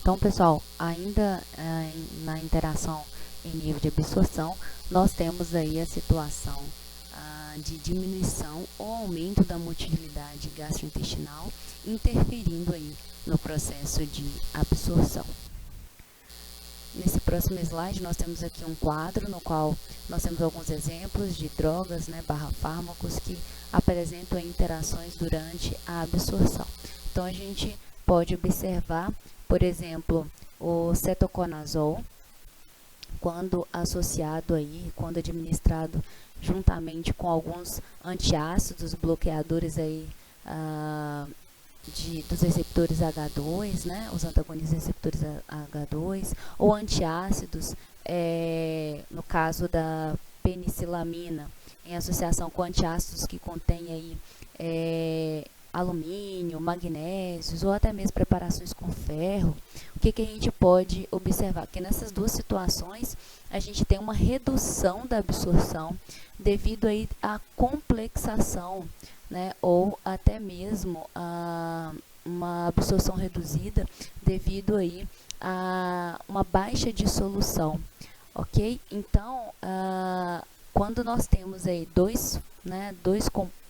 Então, pessoal, ainda na interação em nível de absorção, nós temos aí a situação de diminuição ou aumento da motilidade gastrointestinal, interferindo aí no processo de absorção. Nesse próximo slide, nós temos aqui um quadro no qual nós temos alguns exemplos de drogas, barra fármacos que apresentam interações durante a absorção. Então, a gente pode observar, por exemplo, o cetoconazol, quando associado aí, quando administrado juntamente com alguns antiácidos bloqueadores aí, dos receptores H2, os antagonistas receptores H2, ou antiácidos, no caso da penicilamina, em associação com antiácidos que contêm aí, alumínio, magnésios, ou até mesmo preparações com ferro. O que a gente pode observar? Que nessas duas situações, a gente tem uma redução da absorção devido aí à complexação, ou até mesmo a uma absorção reduzida devido aí a uma baixa dissolução, ok? Então, quando nós temos aí dois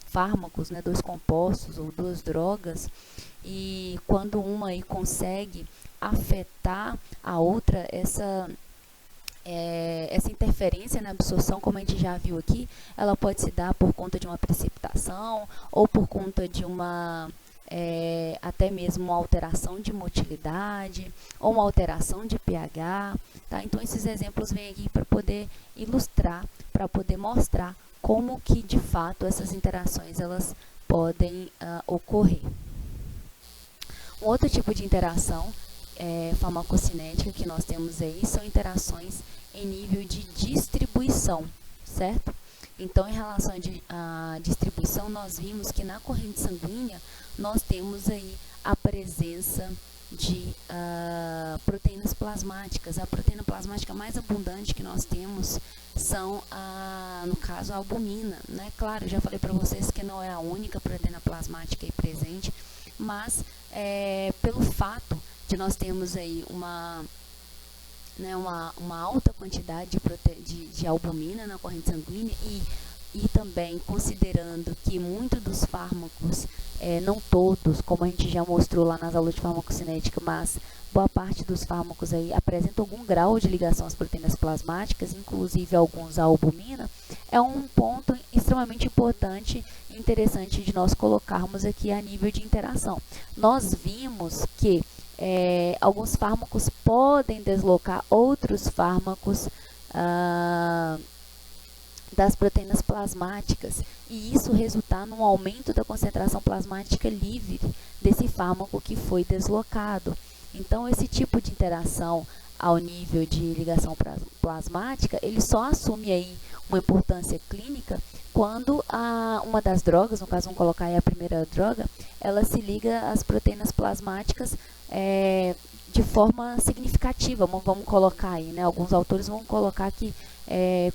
fármacos, dois compostos ou duas drogas, e quando uma aí consegue afetar a outra, essa interferência na absorção, como a gente já viu aqui, ela pode se dar por conta de uma precipitação ou por conta de uma até mesmo uma alteração de motilidade ou uma alteração de pH, tá? Então, esses exemplos vêm aqui para poder ilustrar, para poder mostrar como que, de fato, essas interações elas podem ocorrer. Um outro tipo de interação farmacocinética que nós temos aí são interações em nível de distribuição, certo? Então, em relação à distribuição, nós vimos que na corrente sanguínea nós temos aí a presença de proteínas plasmáticas. A proteína plasmática mais abundante que nós temos são, no caso, a albumina, Claro, eu já falei para vocês que não é a única proteína plasmática aí presente, mas pelo fato de nós termos aí uma alta quantidade de albumina na corrente sanguínea e também considerando que muitos dos fármacos, não todos, como a gente já mostrou lá nas aulas de farmacocinética, mas boa parte dos fármacos aí apresentam algum grau de ligação às proteínas plasmáticas, inclusive alguns à albumina, é um ponto extremamente importante e interessante de nós colocarmos aqui a nível de interação. Nós vimos que alguns fármacos podem deslocar outros fármacos das proteínas plasmáticas e isso resultar num aumento da concentração plasmática livre desse fármaco que foi deslocado. Então, esse tipo de interação ao nível de ligação plasmática, ele só assume aí uma importância clínica quando uma das drogas, no caso vamos colocar aí a primeira droga, ela se liga às proteínas plasmáticas de forma significativa. Vamos colocar aí, alguns autores vão colocar que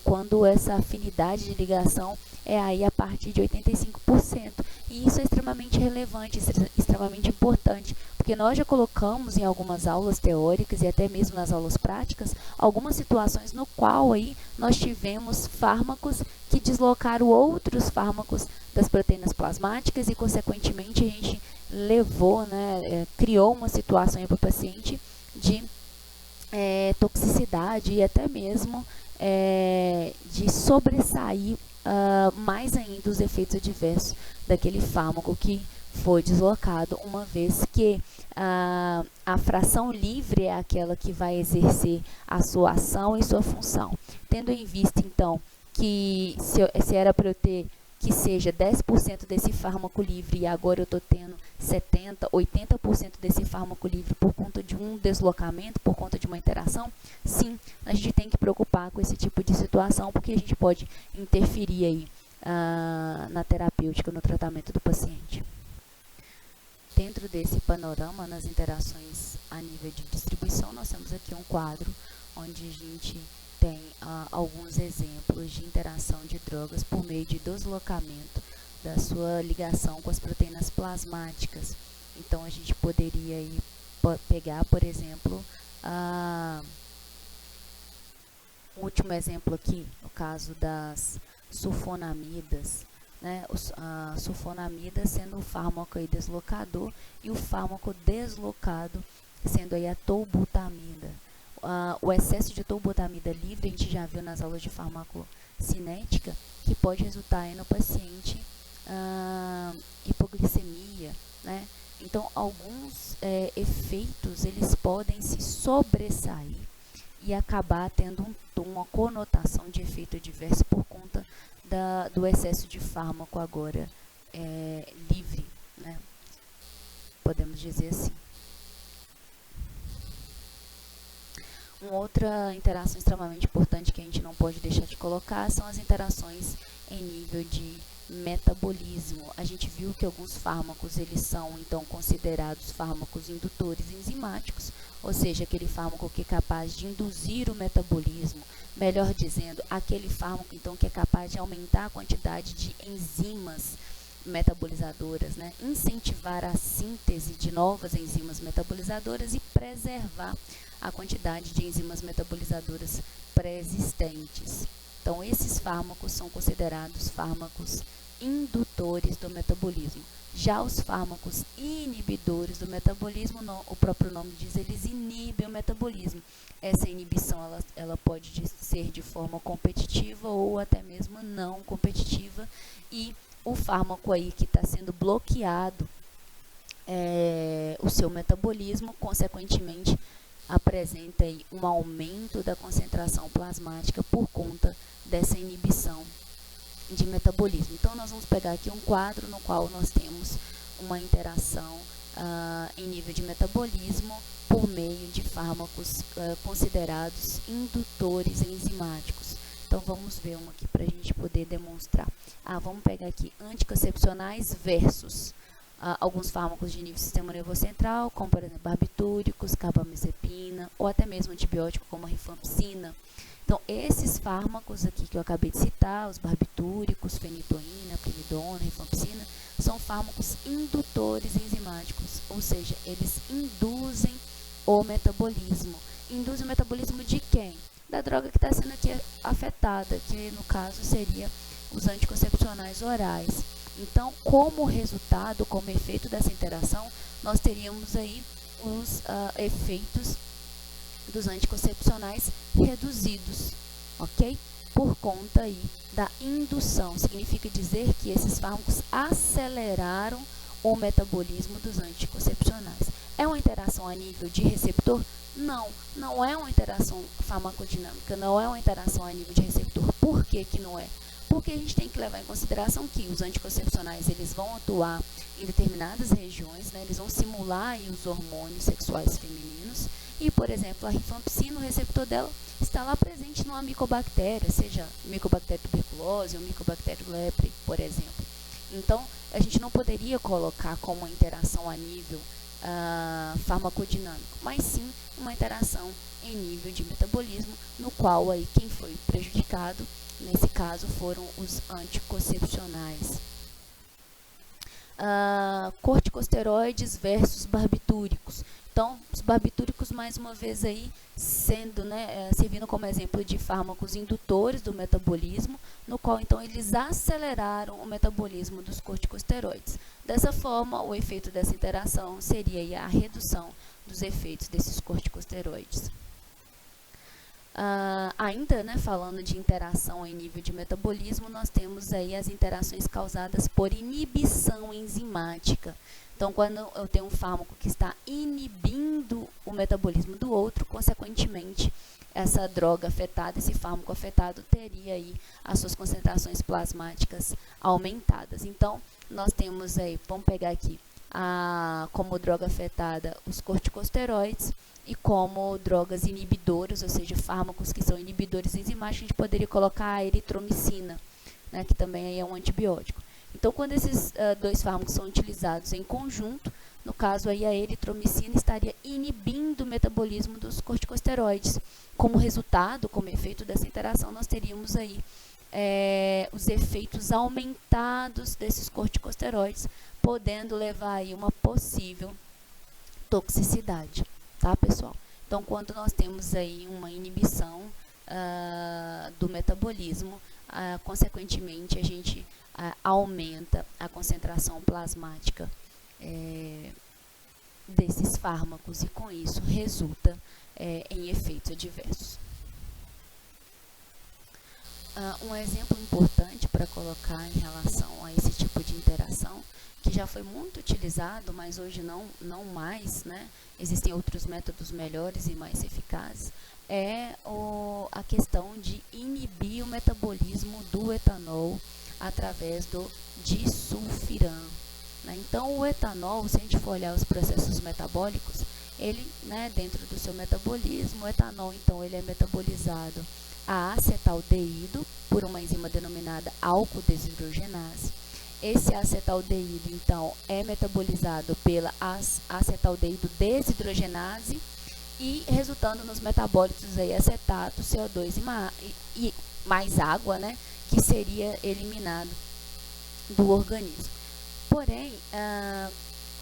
quando essa afinidade de ligação é aí a partir de 85%. E isso é extremamente relevante, extremamente importante, porque nós já colocamos em algumas aulas teóricas e até mesmo nas aulas práticas, algumas situações no qual aí nós tivemos fármacos que deslocaram outros fármacos das proteínas plasmáticas e, consequentemente, a gente levou, criou uma situação para o paciente de toxicidade e até mesmo de sobressair mais ainda os efeitos adversos daquele fármaco que foi deslocado, uma vez que a fração livre é aquela que vai exercer a sua ação e sua função. Tendo em vista, então, que se era para eu ter que seja 10% desse fármaco livre e agora eu estou tendo 70%, 80% desse fármaco livre por conta de um deslocamento, por conta de uma interação, sim, a gente tem que preocupar com esse tipo de situação, porque a gente pode interferir aí na terapêutica, no tratamento do paciente. Dentro desse panorama, nas interações a nível de distribuição, nós temos aqui um quadro onde a gente tem alguns exemplos de interação de drogas por meio de deslocamento da sua ligação com as proteínas plasmáticas. Então, a gente poderia aí pegar, por exemplo, o último exemplo aqui, no caso das sulfonamidas, né? A sulfonamida sendo o fármaco aí deslocador e o fármaco deslocado sendo aí a tolbutamida. O excesso de tolbutamida livre a gente já viu nas aulas de farmacocinética, que pode resultar aí no paciente hipoglicemia, né? Então, alguns efeitos eles podem se sobressair e acabar tendo uma conotação de efeito adverso por conta do excesso de fármaco agora livre, né? Podemos dizer assim. Uma outra interação extremamente importante que a gente não pode deixar de colocar são as interações em nível de metabolismo. A gente viu que alguns fármacos eles são então considerados fármacos indutores enzimáticos, ou seja, aquele fármaco que é capaz de induzir o metabolismo, melhor dizendo, aquele fármaco então que é capaz de aumentar a quantidade de enzimas metabolizadoras, né? Incentivar a síntese de novas enzimas metabolizadoras e preservar a quantidade de enzimas metabolizadoras pré-existentes. Então, esses fármacos são considerados fármacos indutores do metabolismo. Já os fármacos inibidores do metabolismo, o próprio nome diz, eles inibem o metabolismo. Essa inibição ela pode ser de forma competitiva ou até mesmo não competitiva, e o fármaco aí que está sendo bloqueado, o seu metabolismo, consequentemente, apresenta aí um aumento da concentração plasmática por conta dessa inibição de metabolismo. Então, nós vamos pegar aqui um quadro no qual nós temos uma interação em nível de metabolismo por meio de fármacos considerados indutores enzimáticos. Então, vamos ver um aqui para a gente poder demonstrar. Vamos pegar aqui anticoncepcionais versus alguns fármacos de nível do sistema nervoso central, como por exemplo barbitúricos, carbamazepina, ou até mesmo antibiótico como a rifampicina. Então, esses fármacos aqui que eu acabei de citar, os barbitúricos, fenitoína, primidona, rifampicina, são fármacos indutores enzimáticos, ou seja, eles induzem o metabolismo. Induzem o metabolismo de quem? Da droga que está sendo aqui afetada, que no caso seria os anticoncepcionais orais. Então, como resultado, como efeito dessa interação, nós teríamos aí os efeitos dos anticoncepcionais reduzidos, ok? Por conta aí da indução. Significa dizer que esses fármacos aceleraram o metabolismo dos anticoncepcionais. É uma interação a nível de receptor? Não, não é uma interação farmacodinâmica, não é uma interação a nível de receptor. Por que que não é? Porque a gente tem que levar em consideração que os anticoncepcionais eles vão atuar em determinadas regiões, né? Eles vão simular aí os hormônios sexuais femininos e, por exemplo, a rifampicina, o receptor dela está lá presente numa micobactéria, seja micobactéria tuberculose ou micobactéria lepre, por exemplo. Então, a gente não poderia colocar como uma interação a nível farmacodinâmico, mas sim uma interação em nível de metabolismo, no qual aí quem foi prejudicado nesse caso foram os anticoncepcionais. Corticosteroides versus barbitúricos. Então, os barbitúricos, mais uma vez aí, sendo, servindo como exemplo de fármacos indutores do metabolismo, no qual então eles aceleraram o metabolismo dos corticosteroides. Dessa forma, o efeito dessa interação seria aí a redução dos efeitos desses corticosteroides. Ainda, falando de interação em nível de metabolismo, nós temos aí as interações causadas por inibição enzimática. Então, quando eu tenho um fármaco que está inibindo o metabolismo do outro, consequentemente, essa droga afetada, esse fármaco afetado, teria aí as suas concentrações plasmáticas aumentadas. Então, nós temos aí, vamos pegar aqui, como droga afetada os corticosteroides, e como drogas inibidoras, ou seja, fármacos que são inibidores enzimáticos, a gente poderia colocar a eritromicina, que também aí é um antibiótico. Então, quando esses dois fármacos são utilizados em conjunto, no caso aí a eritromicina estaria inibindo o metabolismo dos corticosteroides. Como resultado, como efeito dessa interação, nós teríamos aí os efeitos aumentados desses corticosteroides, podendo levar aí uma possível toxicidade, tá, pessoal? Então, quando nós temos aí uma inibição do metabolismo, consequentemente, a gente aumenta a concentração plasmática desses fármacos e, com isso, resulta em efeitos adversos. Um exemplo importante para colocar em relação a esse tipo de interação, que já foi muito utilizado, mas hoje não mais, né? Existem outros métodos melhores e mais eficazes, é a questão de inibir o metabolismo do etanol através do disulfiram. Né? Então, o etanol, se a gente for olhar os processos metabólicos, ele, né, dentro do seu metabolismo, o etanol, então, ele é metabolizado a acetaldeído por uma enzima denominada álcool-desidrogenase. Esse acetaldeído, então, é metabolizado pela acetaldeído desidrogenase e resultando nos metabólitos aí acetato, CO2 e mais água, né, que seria eliminado do organismo. Porém,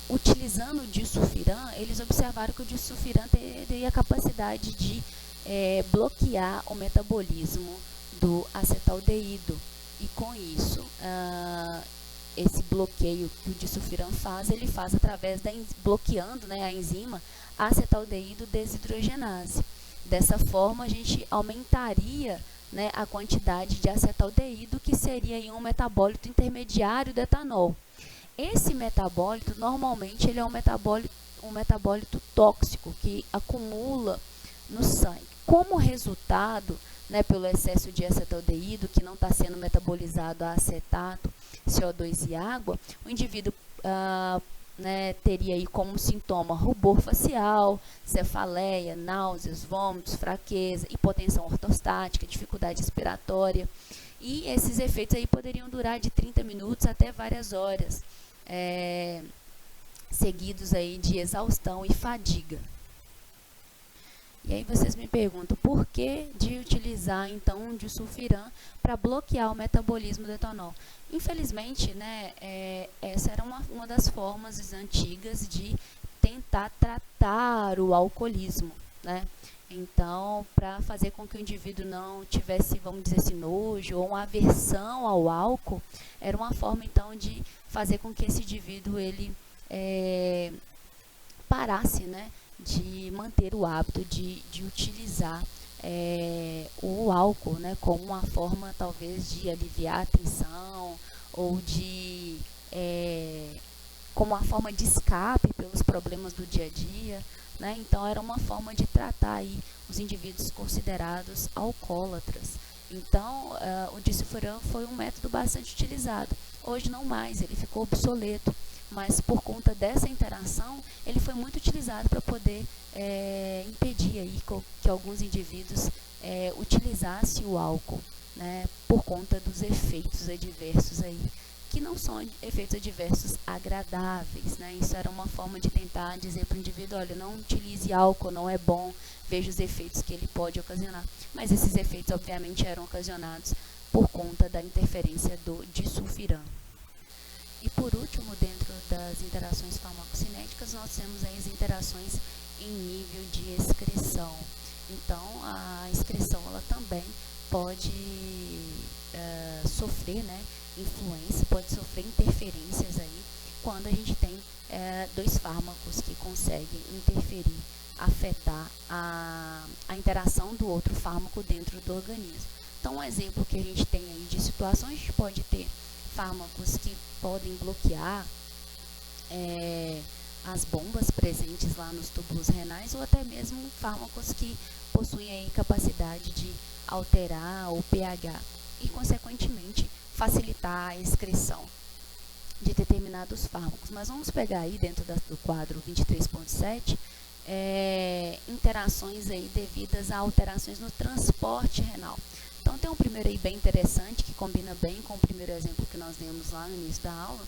utilizando o disulfiram, eles observaram que o disulfiram teria a capacidade de bloquear o metabolismo do acetaldeído. E com isso, esse bloqueio que o disulfiram faz, ele faz através bloqueando, né, a enzima acetaldeído desidrogenase. Dessa forma, a gente aumentaria, né, a quantidade de acetaldeído, que seria aí um metabólito intermediário do etanol. Esse metabólito, normalmente, ele é um metabólito tóxico, que acumula no sangue. Como resultado, né, pelo excesso de acetaldeído, que não está sendo metabolizado a acetato, CO2 e água, o indivíduo né, teria aí como sintoma rubor facial, cefaleia, náuseas, vômitos, fraqueza, hipotensão ortostática, dificuldade respiratória. E esses efeitos aí poderiam durar de 30 minutos até várias horas, seguidos aí de exaustão e fadiga. E aí vocês me perguntam por que de utilizar então um disulfiram para bloquear o metabolismo do etanol. Infelizmente, né, essa era uma das formas antigas de tentar tratar o alcoolismo, né? Então, para fazer com que o indivíduo não tivesse, vamos dizer assim, nojo ou uma aversão ao álcool, era uma forma então de fazer com que esse indivíduo ele parasse, né, de manter o hábito de utilizar o álcool, né, como uma forma talvez de aliviar a tensão ou de como uma forma de escape pelos problemas do dia a dia, né? Então era uma forma de tratar aí os indivíduos considerados alcoólatras. Então o disulfiram foi um método bastante utilizado. Hoje não mais, ele ficou obsoleto. Mas por conta dessa interação, ele foi muito utilizado para poder impedir aí que alguns indivíduos utilizassem o álcool, né, por conta dos efeitos adversos aí, que não são efeitos adversos agradáveis, né? Isso era uma forma de tentar dizer para o indivíduo, olha, não utilize álcool, não é bom, veja os efeitos que ele pode ocasionar. Mas esses efeitos, obviamente, eram ocasionados por conta da interferência do disulfiram. E por último, dentro das interações farmacocinéticas, nós temos aí as interações em nível de excreção. Então, a excreção ela também pode sofrer, né, influência, pode sofrer interferências aí, quando a gente tem dois fármacos que conseguem interferir, afetar a interação do outro fármaco dentro do organismo. Então, um exemplo que a gente tem aí de situações, a gente pode ter fármacos que podem bloquear as bombas presentes lá nos túbulos renais, ou até mesmo fármacos que possuem aí capacidade de alterar o pH e, consequentemente, facilitar a excreção de determinados fármacos. Mas vamos pegar aí dentro do quadro 23.7 interações aí devidas a alterações no transporte renal. Então tem um primeiro aí bem interessante, que combina bem com o primeiro exemplo que nós demos lá no início da aula,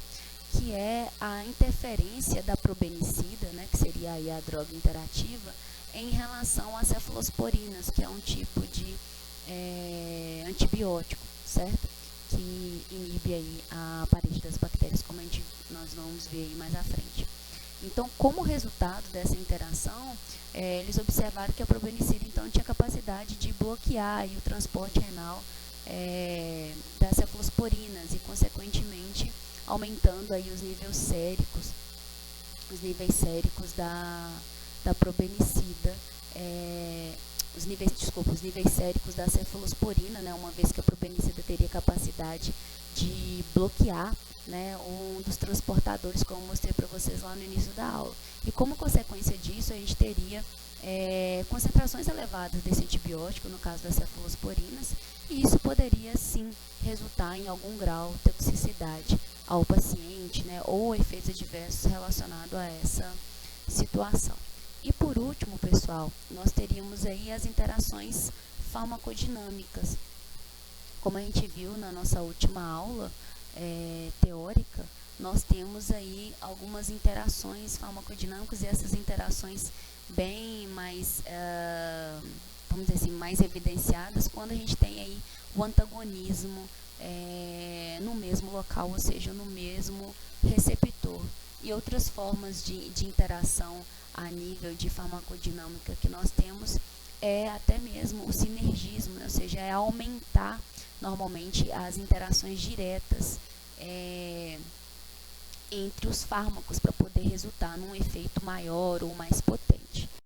que é a interferência da probenicida, né, que seria aí a droga interativa, em relação às cefalosporinas, que é um tipo de antibiótico, certo? Que inibe aí a parede das bactérias, como nós vamos ver aí mais à frente. Então, como resultado dessa interação, eles observaram que a probenicida então tinha capacidade de bloquear aí o transporte renal das cefalosporinas e, consequentemente, aumentando aí os níveis séricos da probenicida, os níveis séricos da cefalosporina, né, uma vez que a probenicida teria capacidade de bloquear, né, um dos transportadores, como eu mostrei para vocês lá no início da aula. E como consequência disso, a gente teria concentrações elevadas desse antibiótico, no caso das cefalosporinas, e isso poderia sim resultar em algum grau de toxicidade ao paciente, né, ou efeitos adversos relacionados a essa situação. E por último, pessoal, nós teríamos aí as interações farmacodinâmicas. Como a gente viu na nossa última aula teórica, nós temos aí algumas interações farmacodinâmicas e essas interações bem mais, vamos dizer assim, mais evidenciadas quando a gente tem aí o antagonismo no mesmo local, ou seja, no mesmo receptor. E outras formas de interação a nível de farmacodinâmica que nós temos até mesmo o sinergismo, né? Ou seja, aumentar normalmente as interações diretas entre os fármacos para poder resultar num efeito maior ou mais potente.